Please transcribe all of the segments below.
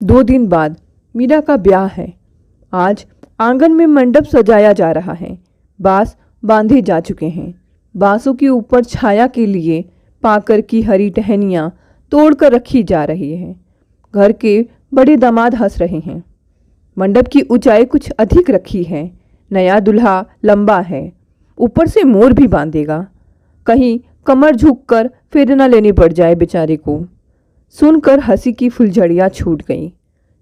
2 दिन बाद मीरा का ब्याह है। आज आंगन में मंडप सजाया जा रहा है। बांस बांधे जा चुके हैं। बांसों के ऊपर छाया के लिए पाकर की हरी टहनियाँ तोड़कर रखी जा रही है। घर के बड़े दामाद हंस रहे हैं। मंडप की ऊंचाई कुछ अधिक रखी है। नया दूल्हा लंबा है, ऊपर से मोर भी बांधेगा, कहीं कमर झुककर फेर न लेनी पड़ जाए बेचारे को। सुनकर हंसी की फुलझड़ियाँ छूट गईं।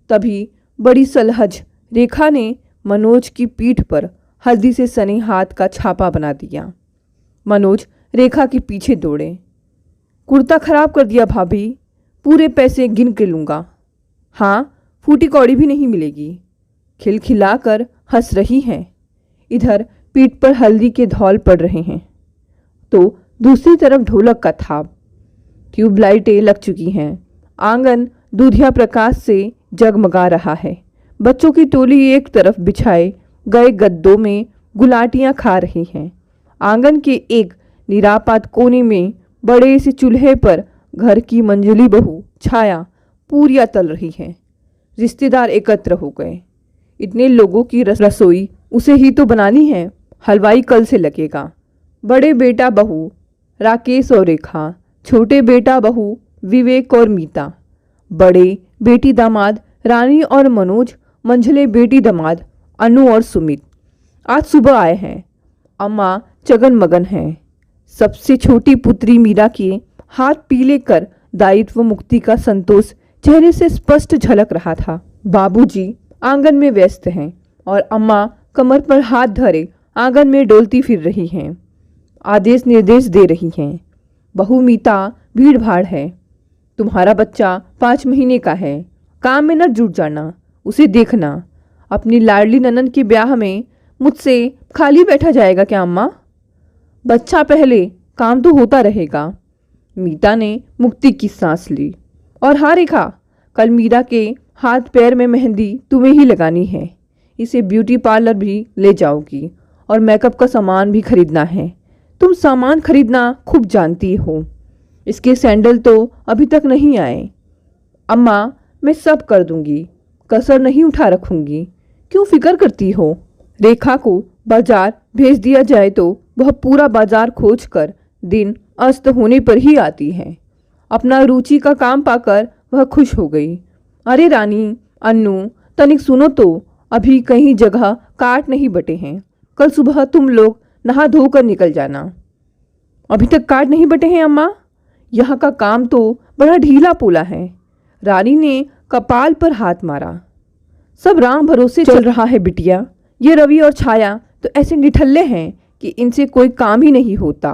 तभी बड़ी सलहज रेखा ने मनोज की पीठ पर हल्दी से सने हाथ का छापा बना दिया। मनोज रेखा के पीछे दौड़े। कुर्ता खराब कर दिया भाभी, पूरे पैसे गिन के लूँगा। हाँ, फूटी कौड़ी भी नहीं मिलेगी। खिलखिलाकर हंस रही हैं। इधर पीठ पर हल्दी के धौल पड़ रहे हैं तो दूसरी तरफ ढोलक का थाप। ट्यूबलाइटें लग चुकी हैं। आंगन दूधिया प्रकाश से जगमगा रहा है। बच्चों की टोली एक तरफ बिछाए गए गद्दों में गुलाटियां खा रही हैं। आंगन के एक निरापात कोने में बड़े से चूल्हे पर घर की मंझली बहू छाया पूरियां तल रही है। रिश्तेदार एकत्र हो गए। इतने लोगों की रसोई उसे ही तो बनानी है। हलवाई कल से लगेगा। बड़े बेटा बहू राकेश और रेखा, छोटे बेटा बहू विवेक और मीता, बड़े बेटी दामाद रानी और मनोज, मंझले बेटी दामाद अनु और सुमित आज सुबह आए हैं। अम्मा चगन मगन हैं। सबसे छोटी पुत्री मीरा के हाथ पीले कर दायित्व मुक्ति का संतोष चेहरे से स्पष्ट झलक रहा था। बाबूजी आंगन में व्यस्त हैं और अम्मा कमर पर हाथ धरे आंगन में डोलती फिर रही हैं, आदेश निर्देश दे रही हैं। बहू मीता भीड़ भाड़ है। तुम्हारा बच्चा 5 महीने का है, काम में न जुट जाना, उसे देखना। अपनी लाडली ननन के ब्याह में मुझसे खाली बैठा जाएगा क्या अम्मा? बच्चा पहले, काम तो होता रहेगा। मीता ने मुक्ति की सांस ली। और हाँ रेखा, कल मीरा के हाथ पैर में मेहंदी तुम्हें ही लगानी है। इसे ब्यूटी पार्लर भी ले जाओगी और मेकअप का सामान भी खरीदना है। तुम सामान खरीदना खूब जानती हो। इसके सैंडल तो अभी तक नहीं आए। अम्मा मैं सब कर दूंगी, कसर नहीं उठा रखूंगी। क्यों फिक्र करती हो? रेखा को बाजार भेज दिया जाए तो वह पूरा बाजार खोज कर दिन अस्त होने पर ही आती है। अपना रुचि का काम पाकर वह खुश हो गई। अरे रानी, अन्नू, तनिक सुनो तो, अभी कहीं जगह काट नहीं बटे हैं। कल सुबह तुम लोग नहा धोकर निकल जाना। अभी तक काट नहीं बटे हैं अम्मा? यहाँ का काम तो बड़ा ढीला पोला है। रानी ने कपाल पर हाथ मारा। सब राम भरोसे चल रहा है बिटिया। ये रवि और छाया तो ऐसे निठल्ले हैं कि इनसे कोई काम ही नहीं होता।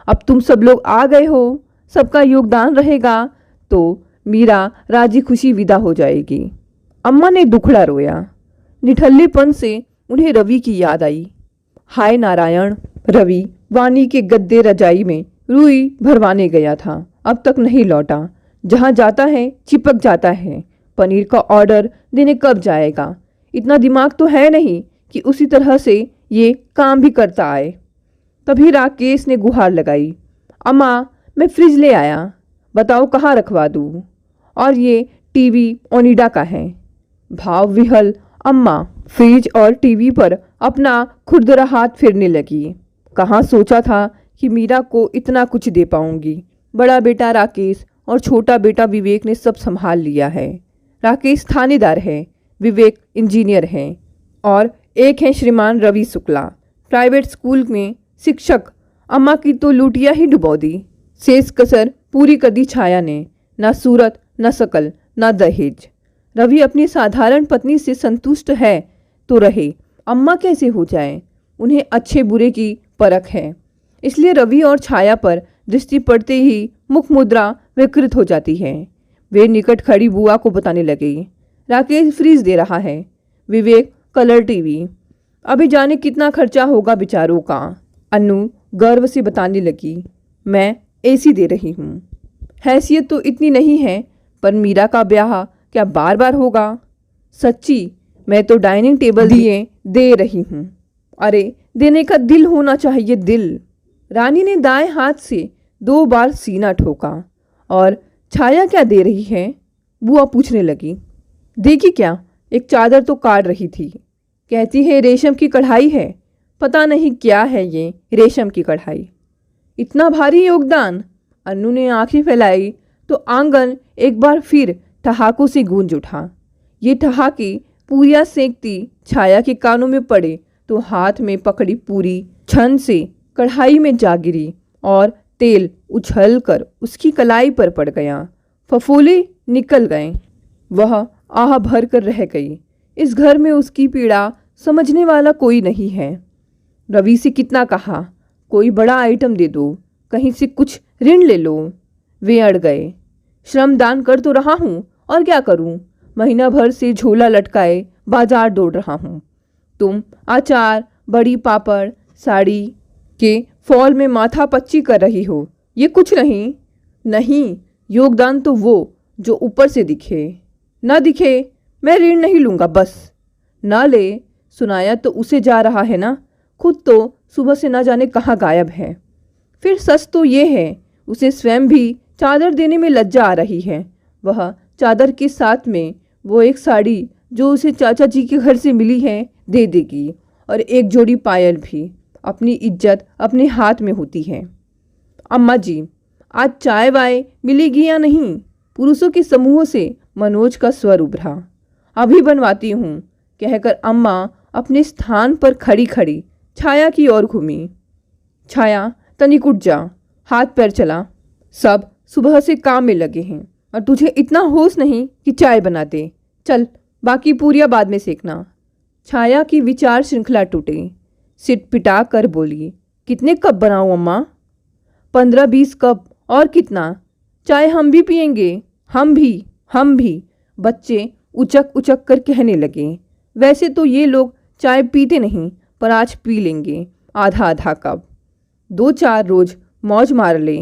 अब तुम सब लोग आ गए हो, सबका योगदान रहेगा तो मीरा राजी खुशी विदा हो जाएगी। अम्मा ने दुखड़ा रोया। निठल्लेपन से उन्हें रवि की याद आई। हाय नारायण, रवि वानी के गद्दे रजाई में रुई भरवाने गया था, अब तक नहीं लौटा। जहाँ जाता है चिपक जाता है। पनीर का ऑर्डर देने कब जाएगा? इतना दिमाग तो है नहीं कि उसी तरह से ये काम भी करता आए। तभी राकेश ने गुहार लगाई। अम्मा मैं फ्रिज ले आया, बताओ कहाँ रखवा दूँ? और ये टीवी ओनिडा का है। भाव विहल अम्मा फ्रिज और टीवी पर अपना खुरदरा हाथ फेरने लगी। कहाँ सोचा था कि मीरा को इतना कुछ दे पाऊंगी। बड़ा बेटा राकेश और छोटा बेटा विवेक ने सब संभाल लिया है। राकेश थानेदार है, विवेक इंजीनियर है और एक है श्रीमान रवि शुक्ला, प्राइवेट स्कूल में शिक्षक। अम्मा की तो लूटिया ही डुबो दी। शेष कसर पूरी कर दी छाया ने। न सूरत, न शकल, न दहेज। रवि अपनी साधारण पत्नी से संतुष्ट है तो रहे, अम्मा कैसे हो जाए? उन्हें अच्छे बुरे की परख है, इसलिए रवि और छाया पर दृष्टि पड़ते ही मुख मुद्रा विकृत हो जाती है। वे निकट खड़ी बुआ को बताने लगे, राकेश फ्रीज दे रहा है, विवेक कलर टीवी। अभी जाने कितना खर्चा होगा बेचारों का। अन्नू गर्व से बताने लगी, मैं एसी दे रही हूँ। हैसियत तो इतनी नहीं है, पर मीरा का ब्याह क्या बार बार होगा? सच्ची, मैं तो डाइनिंग टेबल दिए दे रही हूँ। अरे देने का दिल होना चाहिए, दिल। रानी ने दाएं हाथ से 2 बार सीना ठोका। और छाया क्या दे रही है? बुआ पूछने लगी। देखी क्या, एक चादर तो काट रही थी। कहती है रेशम की कढ़ाई है। पता नहीं क्या है ये रेशम की कढ़ाई। इतना भारी योगदान। अन्नू ने आंखें फैलाई तो आंगन एक बार फिर ठहाकों से गूंज उठा। ये ठहाके पूरियां सेंकती छाया के कानों में पड़े तो हाथ में पकड़ी पूरी छन से कढ़ाई में जा गिरी और तेल उछल कर उसकी कलाई पर पड़ गया। फफोले निकल गए। वह आह भर कर रह गई। इस घर में उसकी पीड़ा समझने वाला कोई नहीं है। रवि से कितना कहा, कोई बड़ा आइटम दे दो, कहीं से कुछ ऋण ले लो। वे अड़ गए। श्रमदान कर तो रहा हूँ, और क्या करूँ? महीना भर से झोला लटकाए बाजार दौड़ रहा हूँ। तुम अचार, बड़ी पापड़, साड़ी के फॉल में माथा पच्ची कर रही हो। ये कुछ नहीं। नहीं, योगदान तो वो जो ऊपर से दिखे। न दिखे मैं ऋण नहीं लूँगा। बस न ले, सुनाया तो उसे जा रहा है ना। खुद तो सुबह से न जाने कहाँ गायब है। फिर सच तो ये है, उसे स्वयं भी चादर देने में लज्जा आ रही है। वह चादर के साथ में वो एक साड़ी जो उसे चाचा जी के घर से मिली है दे देगी, और एक जोड़ी पायल भी। अपनी इज्जत अपने हाथ में होती है। अम्मा जी, आज चाय वाय मिलेगी या नहीं? पुरुषों के समूह से मनोज का स्वर उभरा। अभी बनवाती हूँ, कहकर अम्मा अपने स्थान पर खड़ी खड़ी छाया की ओर घूमी। छाया, तनिक उठ जा, हाथ पैर चला। सब सुबह से काम में लगे हैं और तुझे इतना होश नहीं कि चाय बना दे। चल, बाकी पूरियां बाद में सेकना। छाया की विचार श्रृंखला टूटे। सिट पिटा कर बोली, कितने कप बनाऊं अम्मा? 15-20 कप। और कितना? चाय हम भी पियेंगे। हम भी। बच्चे उचक उचक कर कहने लगे। वैसे तो ये लोग चाय पीते नहीं, पर आज पी लेंगे आधा आधा कप। 2-4 रोज मौज मार ले।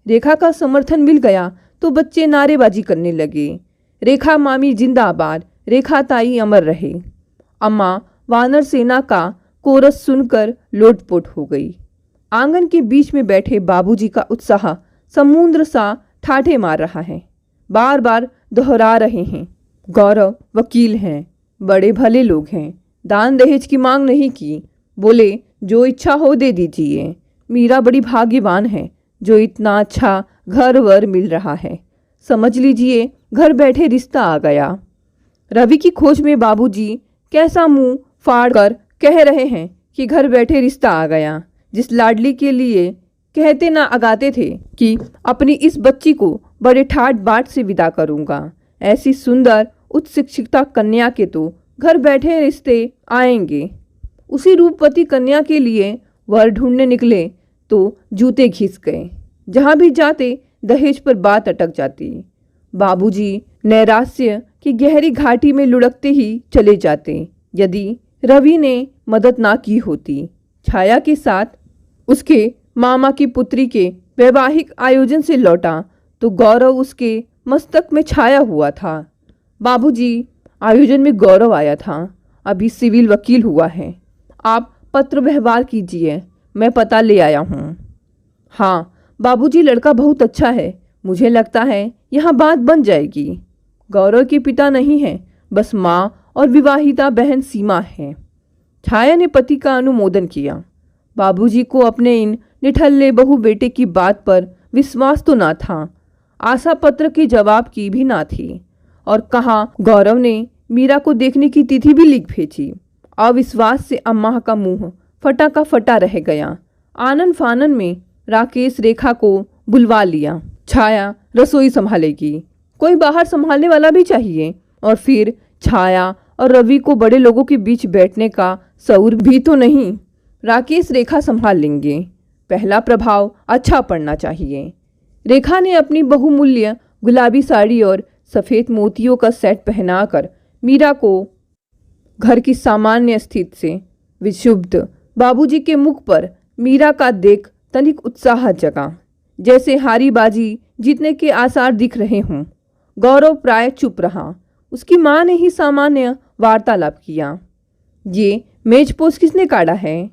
रेखा का समर्थन मिल गया तो बच्चे नारेबाजी करने लगे। रेखा मामी जिंदाबाद, रेखा ताई अमर रहे। अम्मा वानर सेना का कोरस सुनकर लोटपोट हो गई। आंगन के बीच में बैठे बाबूजी का उत्साह समुद्र सा ठाठे मार रहा है। बार बार दोहरा रहे हैं, गौरव वकील हैं, बड़े भले लोग हैं, दान दहेज की मांग नहीं की। बोले जो इच्छा हो दे दीजिए। मीरा बड़ी भाग्यवान है जो इतना अच्छा घर वर मिल रहा है। समझ लीजिए घर बैठे रिश्ता आ गया। रवि की खोज में बाबूजी कैसा मुंह फाड़ कर कह रहे हैं कि घर बैठे रिश्ता आ गया। जिस लाडली के लिए कहते ना अगाते थे कि अपनी इस बच्ची को बड़े ठाट बाट से विदा करूंगा, ऐसी सुंदर उच्च शिक्षिता कन्या के तो घर बैठे रिश्ते आएंगे। उसी रूपवती कन्या के लिए वर ढूंढने निकले तो जूते घिस गए। जहां भी जाते दहेज पर बात अटक जाती। बाबूजी नैराश्य की गहरी घाटी में लुढ़कते ही चले जाते। यदि रवि ने मदद ना की होती। छाया के साथ उसके मामा की पुत्री के वैवाहिक आयोजन से लौटा तो गौरव उसके मस्तक में छाया हुआ था। बाबूजी, आयोजन में गौरव आया था, अभी सिविल वकील हुआ है। आप पत्र व्यवहार कीजिए, मैं पता ले आया हूँ। हाँ बाबूजी, लड़का बहुत अच्छा है। मुझे लगता है यहाँ बात बन जाएगी। गौरव के पिता नहीं हैं, बस माँ और विवाहिता बहन सीमा है। छाया ने पति का अनुमोदन किया। बाबूजी को अपने इन निठल्ले बहू बेटे की बात पर विश्वास तो ना था, आशा पत्र के जवाब की भी ना थी। और कहाँ गौरव ने मीरा को देखने की तिथि भी लिख भेजी। अविश्वास से अम्मा का मुंह फटा का फटा रह गया। आनन फानन में राकेश रेखा को बुलवा लिया। छाया रसोई संभालेगी, कोई बाहर संभालने वाला भी चाहिए। और फिर छाया और रवि को बड़े लोगों के बीच बैठने का शऊर भी तो नहीं। राकेश रेखा संभाल लेंगे। पहला प्रभाव अच्छा पड़ना चाहिए। रेखा ने अपनी बहुमूल्य गुलाबी साड़ी और सफ़ेद मोतियों का सेट पहनाकर मीरा को घर की सामान्य स्थिति से विक्षुब्ध बाबूजी के मुख पर मीरा का देख तनिक उत्साह जगा, जैसे हारी बाजी जीतने के आसार दिख रहे हों। गौरव प्राय चुप रहा। उसकी माँ ने ही सामान्य वार्तालाप किया। ये मेजपोश किसने काढ़ा है?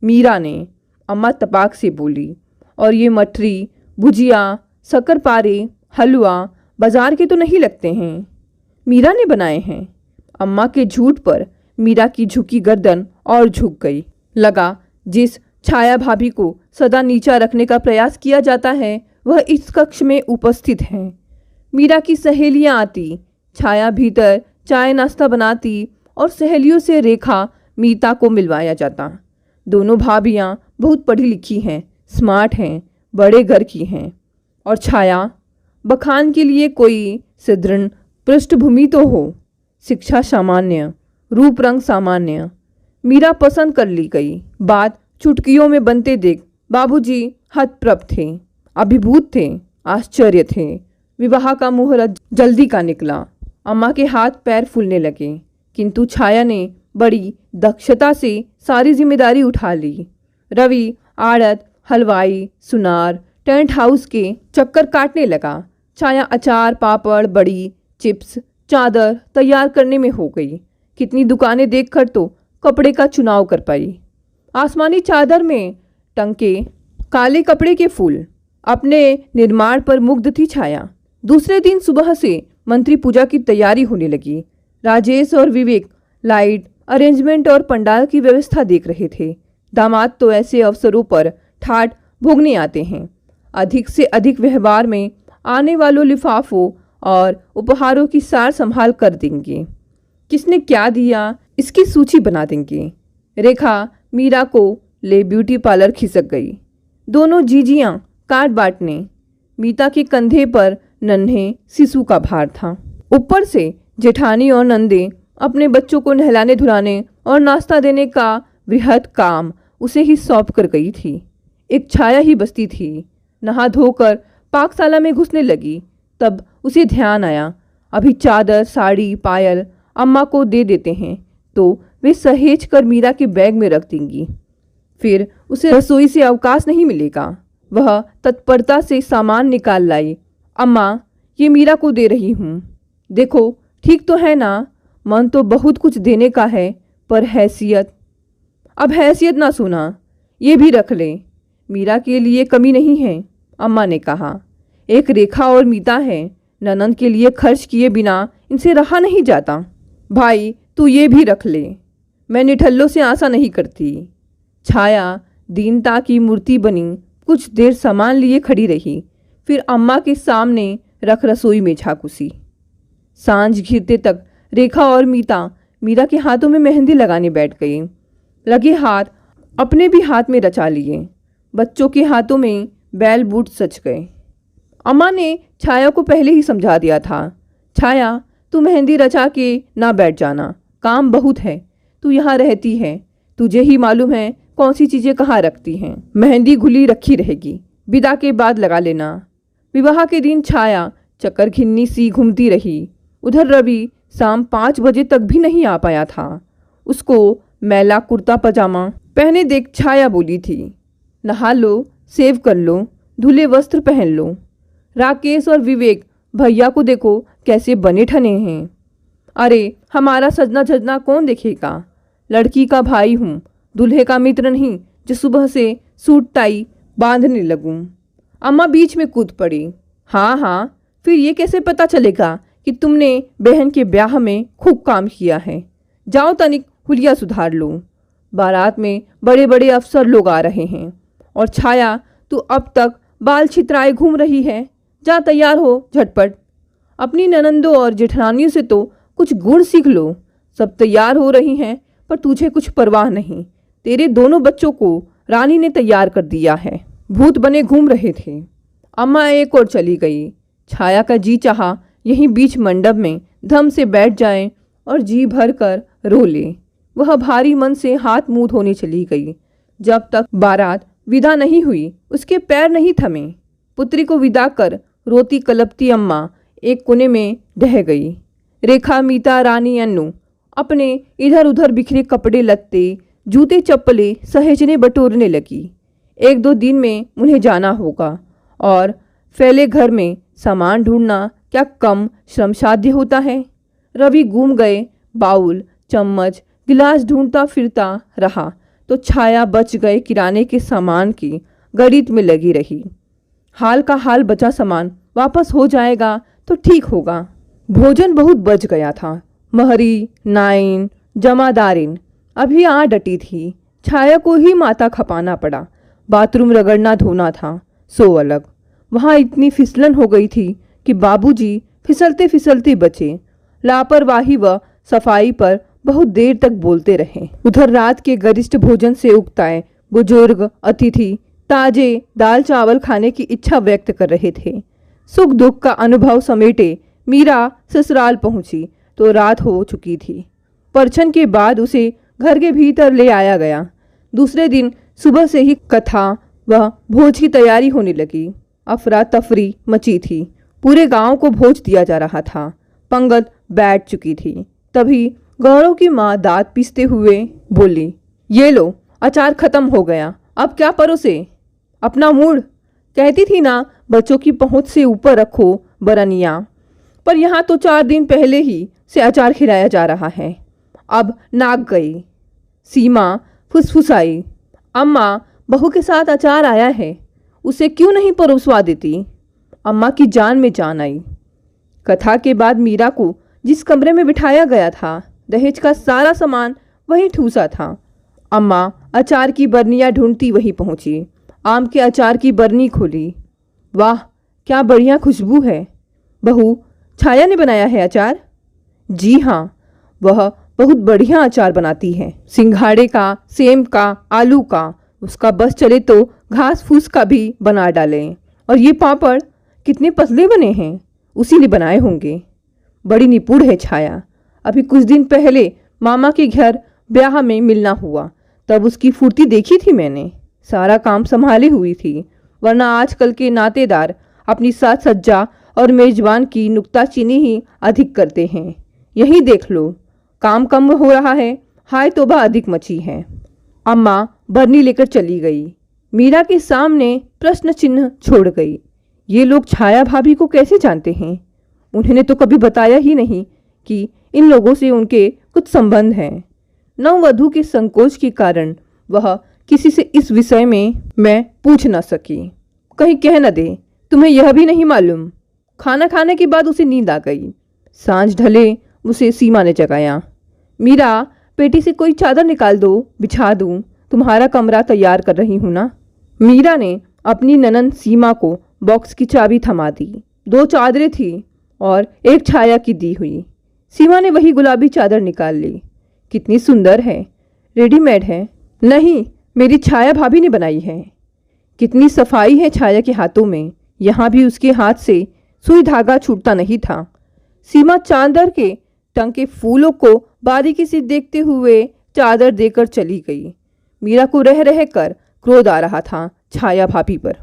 मीरा ने। अम्मा तपाक से बोली। और ये मठरी, भुजिया, शक्करपारे, हलवा बाजार के तो नहीं लगते हैं? मीरा ने बनाए हैं। अम्मा के झूठ पर मीरा की झुकी गर्दन और झुक गई। लगा जिस छाया भाभी को सदा नीचा रखने का प्रयास किया जाता है वह इस कक्ष में उपस्थित हैं। मीरा की सहेलियां आती, छाया भीतर चाय नाश्ता बनाती और सहेलियों से रेखा मीता को मिलवाया जाता। दोनों भाभियां बहुत पढ़ी लिखी हैं, स्मार्ट हैं, बड़े घर की हैं। और छाया, बखान के लिए कोई सुदृढ़ पृष्ठभूमि तो हो, शिक्षा सामान्य, रूप रंग सामान्य। मीरा पसंद कर ली गई। बात चुटकियों में बनते देख बाबूजी हतप्रभ थे, अभिभूत थे, आश्चर्य थे। विवाह का मुहूर्त जल्दी का निकला। अम्मा के हाथ पैर फूलने लगे, किंतु छाया ने बड़ी दक्षता से सारी जिम्मेदारी उठा ली। रवि आड़त, हलवाई, सुनार, टेंट हाउस के चक्कर काटने लगा। छाया अचार, पापड़, बड़ी, चिप्स, चादर तैयार करने में हो गई। कितनी दुकानें देखकर तो कपड़े का चुनाव कर पाई। आसमानी चादर में टंके काले कपड़े के फूल। अपने निर्माण पर मुग्ध थी छाया। दूसरे दिन सुबह से मंत्री पूजा की तैयारी होने लगी। राजेश और विवेक लाइट अरेंजमेंट और पंडाल की व्यवस्था देख रहे थे। दामाद तो ऐसे अवसरों पर ठाठ भोगने आते हैं। अधिक से अधिक व्यवहार में आने वालों लिफाफों और उपहारों की सार संभाल कर देंगे। किसने क्या दिया इसकी सूची बना देंगे। रेखा मीरा को ले ब्यूटी पार्लर खिसक गई। दोनों जीजियां काट बांटने। मीता के कंधे पर नन्हे शिशु का भार था। ऊपर से जेठानी और नंदे अपने बच्चों को नहलाने धुलाने और नाश्ता देने का वृहद काम उसे ही सौंप कर गई थी। एक छाया ही बसती थी। नहा धोकर पाकशाला में घुसने लगी तब उसे ध्यान आया, अभी चादर, साड़ी, पायल अम्मा को दे देते हैं तो वे सहेज कर मीरा के बैग में रख देंगी। फिर उसे रसोई से अवकाश नहीं मिलेगा। वह तत्परता से सामान निकाल लाई। अम्मा, ये मीरा को दे रही हूँ, देखो ठीक तो है ना। मन तो बहुत कुछ देने का है पर हैसियत, अब हैसियत ना सुना, ये भी रख ले, मीरा के लिए कमी नहीं है। अम्मा ने कहा, एक रेखा और मीता है, ननंद के लिए खर्च किए बिना इनसे रहा नहीं जाता। भाई तू ये भी रख ले, मैं निठल्लों से आशा नहीं करती। छाया दीनता की मूर्ति बनी कुछ देर सामान लिए खड़ी रही, फिर अम्मा के सामने रख रसोई में झाँकुसी। सांझ घिरते तक रेखा और मीरा के हाथों में मेहंदी लगाने बैठ गई। लगे हाथ अपने भी हाथ में रचा लिए। बच्चों के हाथों में बैल बूट सच गए। अम्मा ने छाया को पहले ही समझा दिया था, छाया तू मेहंदी रचा के ना बैठ जाना, काम बहुत है, तू यहाँ रहती है, तुझे ही मालूम है कौन सी चीज़ें कहाँ रखती हैं। मेहंदी घुली रखी रहेगी, विदा के बाद लगा लेना। विवाह के दिन छाया चक्कर घिन्नी सी घूमती रही। उधर रवि शाम 5 बजे तक भी नहीं आ पाया था। उसको मैला कुर्ता पजामा पहने देख छाया बोली थी, नहा लो, सेव कर लो, धुले वस्त्र पहन लो। राकेश और विवेक भैया को देखो कैसे बने ठने हैं। अरे हमारा सजना धजना कौन देखेगा, लड़की का भाई हूँ, दूल्हे का मित्र नहीं जो सुबह से सूट टाई बांधने लगूं। अम्मा बीच में कूद पड़ी, हाँ, फिर ये कैसे पता चलेगा कि तुमने बहन के ब्याह में खूब काम किया है। जाओ तनिक हुलिया सुधार लो, बारात में बड़े बड़े अफसर लोग आ रहे हैं। और छाया तू अब तक बाल छितराए घूम रही है, जा तैयार हो झटपट। अपनी ननंदों और जेठानियों से तो कुछ गुण सीख लो। सब तैयार हो रही हैं पर तुझे कुछ परवाह नहीं। तेरे दोनों बच्चों को रानी ने तैयार कर दिया है, भूत बने घूम रहे थे। अम्मा एक और चली गई। छाया का जी चाहा यहीं बीच मंडप में धम से बैठ जाए और जी भर कर रो ले। वह भारी मन से हाथ मुंह धोने चली गई। जब तक बारात विदा नहीं हुई उसके पैर नहीं थमे। पुत्री को विदा कर रोती कलपती अम्मा एक कोने में ढह गई। रेखा, मीता, रानी, अन्नू अपने इधर उधर बिखरे कपड़े लत्ते, जूते चप्पलें सहेजने बटोरने लगी। 1-2 दिन में उन्हें जाना होगा और फैले घर में सामान ढूंढना क्या कम श्रमसाध्य होता है। रवि घूम गए, बाउल, चम्मच, गिलास ढूंढता फिरता रहा तो छाया बच गए किराने के सामान की गणित में लगी रही। हाल का हाल बचा सामान वापस हो जाएगा तो ठीक होगा। भोजन बहुत बच गया था। महरी, नाइन, जमादारिन अभी आ डटी थी। छाया को ही माथा खपाना पड़ा। बाथरूम रगड़ना धोना था सो अलग। वहाँ इतनी फिसलन हो गई थी कि बाबूजी फिसलते फिसलते बचे। लापरवाही व सफाई पर बहुत देर तक बोलते रहे। उधर रात के गरिष्ठ भोजन से उकताए बुजुर्ग अतिथि ताजे दाल चावल खाने की इच्छा व्यक्त कर रहे थे। सुख दुख का अनुभव समेटे मीरा ससुराल पहुंची तो रात हो चुकी थी। परछन के बाद उसे घर के भीतर ले आया गया। दूसरे दिन सुबह से ही कथा व भोज की तैयारी होने लगी। अफरा तफरी मची थी। पूरे गांव को भोज दिया जा रहा था। पंगत बैठ चुकी थी। तभी गौरव की माँ दांत पीसते हुए बोली, ये लो अचार खत्म हो गया, अब क्या परोसे? अपना मूड। कहती थी ना बच्चों की पहुंच से ऊपर रखो बरनिया। पर यहाँ तो 4 दिन पहले ही से अचार खिलाया जा रहा है। अब नाक गई। सीमा फुसफुसाई, अम्मा बहू के साथ अचार आया है, उसे क्यों नहीं परोसवा देती? अम्मा की जान में जान आई। कथा के बाद मीरा को जिस कमरे में बिठाया गया था दहेज का सारा सामान वहीं ठूसा था। अम्मा अचार की बरनियाँ ढूंढती वहीं पहुंची। आम के अचार की बरनी खोली। वाह क्या बढ़िया खुशबू है। बहू छाया ने बनाया है अचार? जी हाँ, वह बहुत बढ़िया अचार बनाती है। सिंघाड़े का, सेम का, आलू का, उसका बस चले तो घास फूस का भी बना डालें। और ये पापड़ कितने पतले बने हैं, उसी ने बनाए होंगे। बड़ी निपुण है छाया। अभी कुछ दिन पहले मामा के घर ब्याह में मिलना हुआ, तब उसकी फुर्ती देखी थी मैंने। सारा काम संभाली हुई थी, वरना आजकल के नातेदार अपनी साज सज्जा और मेजबान की नुक्ताचीनी ही अधिक करते हैं। यही देख लो, काम कम हो रहा है, हाय तौबा अधिक मची है। अम्मा बरनी लेकर चली गई। मीरा के सामने प्रश्न चिन्ह छोड़ गई। ये लोग छाया भाभी को कैसे जानते हैं? उन्होंने तो कभी बताया ही नहीं कि इन लोगों से उनके कुछ संबंध हैं। नववधू के संकोच के कारण वह किसी से इस विषय में मैं पूछ न सकी। कहीं कह न दे तुम्हें यह भी नहीं मालूम। खाना खाने के बाद उसे नींद आ गई। सांझ ढले उसे सीमा ने जगाया। मीरा पेटी से कोई चादर निकाल दो, बिछा दूं, तुम्हारा कमरा तैयार कर रही हूं ना। मीरा ने अपनी ननंद सीमा को बॉक्स की चाबी थमा दी। 2 चादरें थी और एक छाया की दी हुई। सीमा ने वही गुलाबी चादर निकाल ली। कितनी सुंदर है, रेडीमेड है। नहीं, मेरी छाया भाभी ने बनाई है। कितनी सफाई है छाया के हाथों में। यहाँ भी उसके हाथ से सुई धागा छूटता नहीं था। सीमा चादर के टंके फूलों को बारीकी से देखते हुए चादर देकर चली गई। मीरा को रह रह कर क्रोध आ रहा था छाया भाभी पर।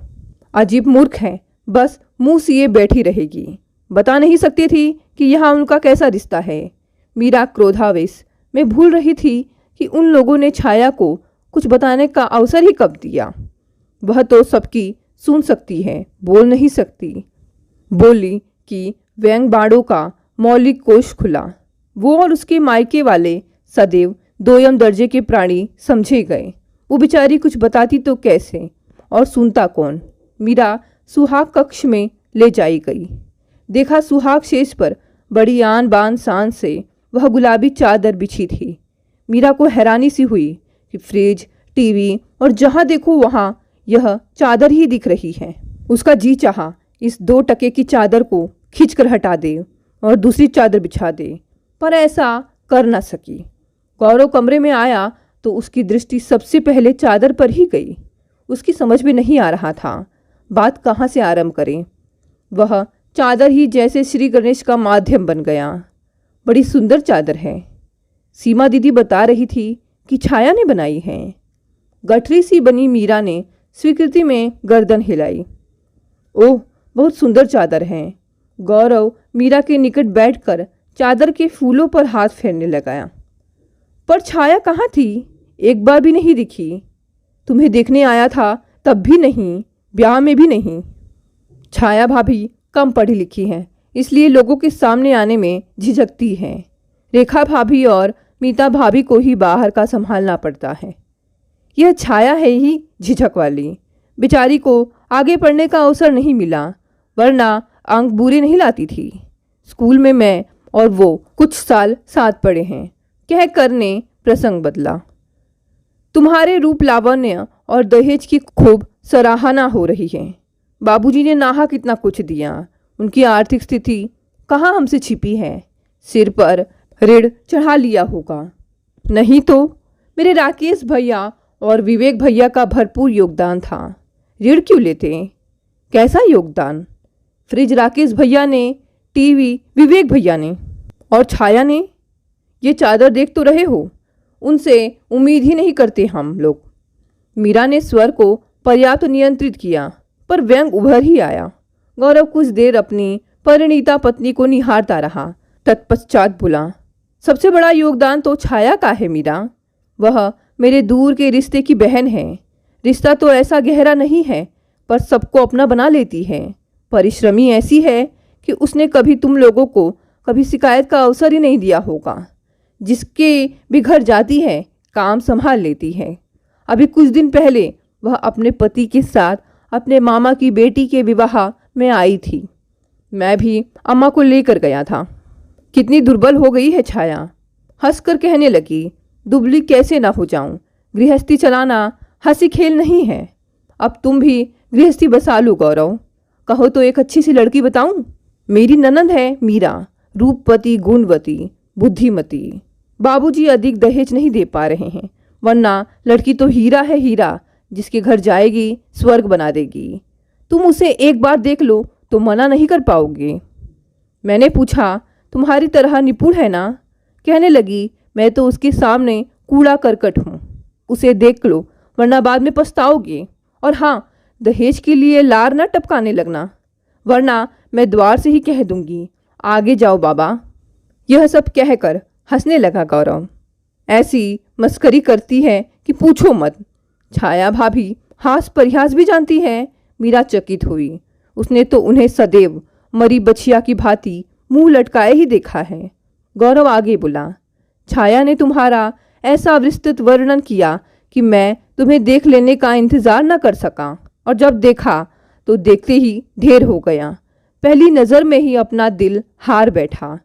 अजीब मूर्ख है, बस मुंह सिए बैठी रहेगी। बता नहीं सकती थी कि यहाँ उनका कैसा रिश्ता है। मीरा क्रोधावेश में भूल रही थी कि उन लोगों ने छाया को कुछ बताने का अवसर ही कब दिया। वह तो सबकी सुन सकती है, बोल नहीं सकती। बोली कि व्यंग बाड़ों का मौलिक कोश खुला। वो और उसके मायके वाले सदैव 2ym दर्जे के प्राणी समझे गए। वो बेचारी कुछ बताती तो कैसे, और सुनता कौन। मीरा सुहाग कक्ष में ले जाई गई। देखा सुहाग शेष पर बड़ी आन बान शान से वह गुलाबी चादर बिछी थी। मीरा को हैरानी सी हुई कि फ्रिज, टीवी और जहाँ देखो वहाँ यह चादर ही दिख रही है। उसका जी चाहा इस 2 टके की चादर को खींचकर हटा दे और दूसरी चादर बिछा दे, पर ऐसा कर न सकी। गौरव कमरे में आया तो उसकी दृष्टि सबसे पहले चादर पर ही गई। उसकी समझ में नहीं आ रहा था बात कहाँ से आरंभ करें। वह चादर ही जैसे श्री गणेश का माध्यम बन गया। बड़ी सुंदर चादर है। सीमा दीदी बता रही थी कि छाया ने बनाई है। गठरी सी बनी मीरा ने स्वीकृति में गर्दन हिलाई। ओह, बहुत सुंदर चादर है। गौरव मीरा के निकट बैठकर चादर के फूलों पर हाथ फेरने लगाया। पर छाया कहाँ थी? एक बार भी नहीं दिखी। तुम्हें देखने आया था तब भी नहीं, ब्याह में भी नहीं। छाया भाभी कम पढ़ी लिखी हैं, इसलिए लोगों के सामने आने में झिझकती हैं। रेखा भाभी और मीता भाभी को ही बाहर का संभालना पड़ता है। यह छाया है ही झिझक वाली। बेचारी को आगे पढ़ने का अवसर नहीं मिला, वरना अंक बुरे नहीं लाती थी। स्कूल में मैं और वो कुछ साल साथ पढ़े हैं, कहकर ने प्रसंग बदला। तुम्हारे रूप लावण्य और दहेज की खूब सराहना हो रही है। बाबूजी ने नाहक इतना कुछ दिया, उनकी आर्थिक स्थिति कहाँ हमसे छिपी है। सिर पर ऋण चढ़ा लिया होगा, नहीं तो मेरे राकेश भैया और विवेक भैया का भरपूर योगदान था। ऋण क्यों लेते? कैसा योगदान? फ्रिज राकेश भैया ने, टीवी विवेक भैया ने, और छाया ने। ये चादर देख तो रहे हो, उनसे उम्मीद ही नहीं करते हम लोग। मीरा ने स्वर को पर्याप्त नियंत्रित किया, पर व्यंग उभर ही आया। गौरव कुछ देर अपनी परिणीता पत्नी को निहारता रहा, तत्पश्चात बोला, सबसे बड़ा योगदान तो छाया का है मीरा। वह मेरे दूर के रिश्ते की बहन है। रिश्ता तो ऐसा गहरा नहीं है, पर सबको अपना बना लेती है। परिश्रमी ऐसी है कि उसने कभी तुम लोगों को कभी शिकायत का अवसर ही नहीं दिया होगा। जिसके भी घर जाती है काम संभाल लेती है। अभी कुछ दिन पहले वह अपने पति के साथ अपने मामा की बेटी के विवाह में आई थी। मैं भी अम्मा को लेकर गया था। कितनी दुर्बल हो गई है छाया, हंसकर कहने लगी। दुबली कैसे ना हो जाऊं, गृहस्थी चलाना हंसी खेल नहीं है। अब तुम भी गृहस्थी बसा लो गौरव। कहो तो एक अच्छी सी लड़की बताऊं? मेरी ननंद है मीरा, रूपवती, गुणवती, बुद्धिमती। बाबूजी अधिक दहेज नहीं दे पा रहे हैं, वरना लड़की तो हीरा है, हीरा, जिसके घर जाएगी स्वर्ग बना देगी। तुम उसे एक बार देख लो तो मना नहीं कर पाओगे। मैंने पूछा, तुम्हारी तरह निपुण है ना? कहने लगी, मैं तो उसके सामने कूड़ा करकट हूँ। उसे देख लो, वरना बाद में पछताओगे। और हाँ, दहेज के लिए लार न टपकाने लगना, वरना मैं द्वार से ही कह दूंगी, आगे जाओ बाबा। यह सब कहकर हंसने लगा गौरव। ऐसी मस्करी करती है कि पूछो मत। छाया भाभी हास परिहास भी जानती है। मीरा चकित हुई। उसने तो उन्हें सदैव मरी बछिया की भांति मुंह लटकाए ही देखा है। गौरव आगे बोला, छाया ने तुम्हारा ऐसा विस्तृत वर्णन किया कि मैं तुम्हें देख लेने का इंतजार न कर सका, और जब देखा तो देखते ही ढेर हो गया। पहली नज़र में ही अपना दिल हार बैठा।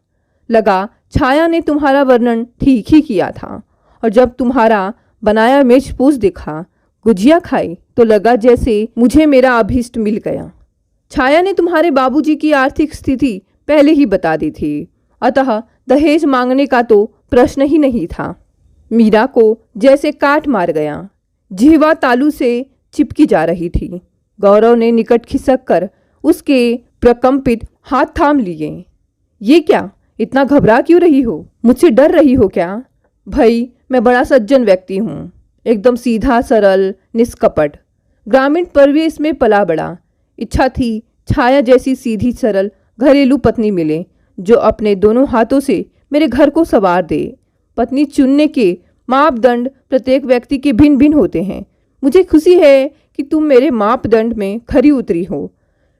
लगा छाया ने तुम्हारा वर्णन ठीक ही किया था, और जब तुम्हारा बनाया मेज पोस देखा, गुजिया खाई, तो लगा जैसे मुझे मेरा अभीष्ट मिल गया। छाया ने तुम्हारे बाबूजी की आर्थिक स्थिति पहले ही बता दी थी, अतः दहेज मांगने का तो प्रश्न ही नहीं था। मीरा को जैसे काट मार गया। जिह्वा तालू से चिपकी जा रही थी। गौरव ने निकट खिसक कर उसके प्रकंपित हाथ थाम लिए। ये क्या, इतना घबरा क्यों रही हो? मुझसे डर रही हो क्या? भाई, मैं बड़ा सज्जन व्यक्ति हूँ, एकदम सीधा सरल निष्कपट, ग्रामीण परिवेश में पला बड़ा। इच्छा थी छाया जैसी सीधी सरल घरेलू पत्नी मिले, जो अपने दोनों हाथों से मेरे घर को संवार दे। पत्नी चुनने के मापदंड प्रत्येक व्यक्ति के भिन्न भिन्न होते हैं। मुझे खुशी है कि तुम मेरे मापदंड में खरी उतरी हो।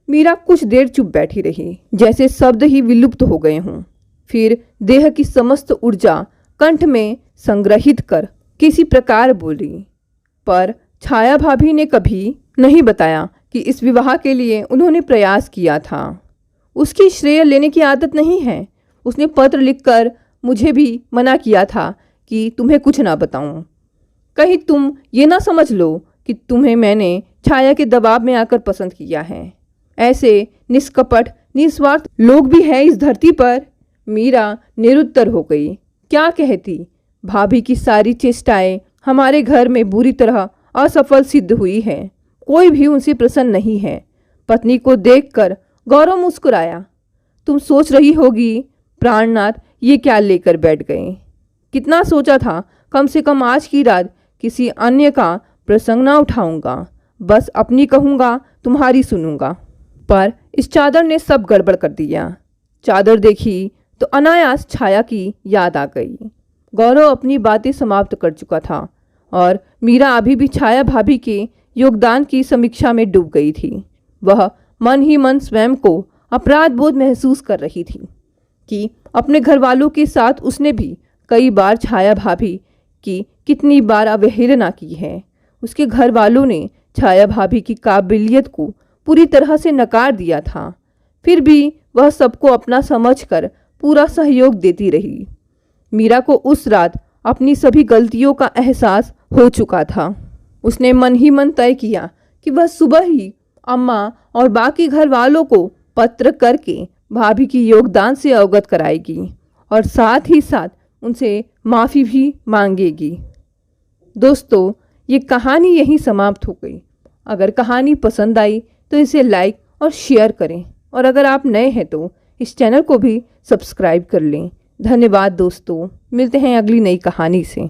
मीरा कुछ देर चुप बैठी रही, जैसे शब्द ही विलुप्त हो गए हों। फिर देह की समस्त ऊर्जा कंठ में संग्रहित कर किसी प्रकार बोली, पर छाया भाभी ने कभी नहीं बताया कि इस विवाह के लिए उन्होंने प्रयास किया था। उसकी श्रेय लेने की आदत नहीं है। उसने पत्र लिखकर मुझे भी मना किया था कि तुम्हें कुछ ना बताऊं। कहीं तुम ये ना समझ लो कि तुम्हें मैंने छाया के दबाव में आकर पसंद किया है। ऐसे निष्कपट निस्वार्थ लोग भी हैं इस धरती पर। मीरा निरुत्तर हो गई। क्या कहती? भाभी की सारी चेष्टाएं हमारे घर में बुरी तरह असफल सिद्ध हुई है। कोई भी उनसे प्रसन्न नहीं है। पत्नी को देखकर गौरव मुस्कुराया। तुम सोच रही होगी, प्राणनाथ ये क्या लेकर बैठ गए? कितना सोचा था, कम से कम आज की रात किसी अन्य का प्रसंग ना उठाऊंगा, बस अपनी कहूँगा, तुम्हारी सुनूंगा। पर इस चादर ने सब गड़बड़ कर दिया। चादर देखी तो अनायास छाया की याद आ गई। गौरव अपनी बातें समाप्त कर चुका था और मीरा अभी भी छाया भाभी के योगदान की समीक्षा में डूब गई थी। वह मन ही मन स्वयं को अपराध बोध महसूस कर रही थी कि अपने घर वालों के साथ उसने भी कई बार छाया भाभी की कितनी बार अवहेलना की है। उसके घर वालों ने छाया भाभी की काबिलियत को पूरी तरह से नकार दिया था। फिर भी वह सबको अपना समझकर पूरा सहयोग देती रही। मीरा को उस रात अपनी सभी गलतियों का एहसास हो चुका था। उसने मन ही मन तय किया कि वह सुबह ही अम्मा और बाकी घर वालों को पत्र करके भाभी की योगदान से अवगत कराएगी और साथ ही साथ उनसे माफ़ी भी मांगेगी। दोस्तों, ये कहानी यहीं समाप्त हो गई। अगर कहानी पसंद आई तो इसे लाइक और शेयर करें, और अगर आप नए हैं तो इस चैनल को भी सब्सक्राइब कर लें। धन्यवाद दोस्तों, मिलते हैं अगली नई कहानी से।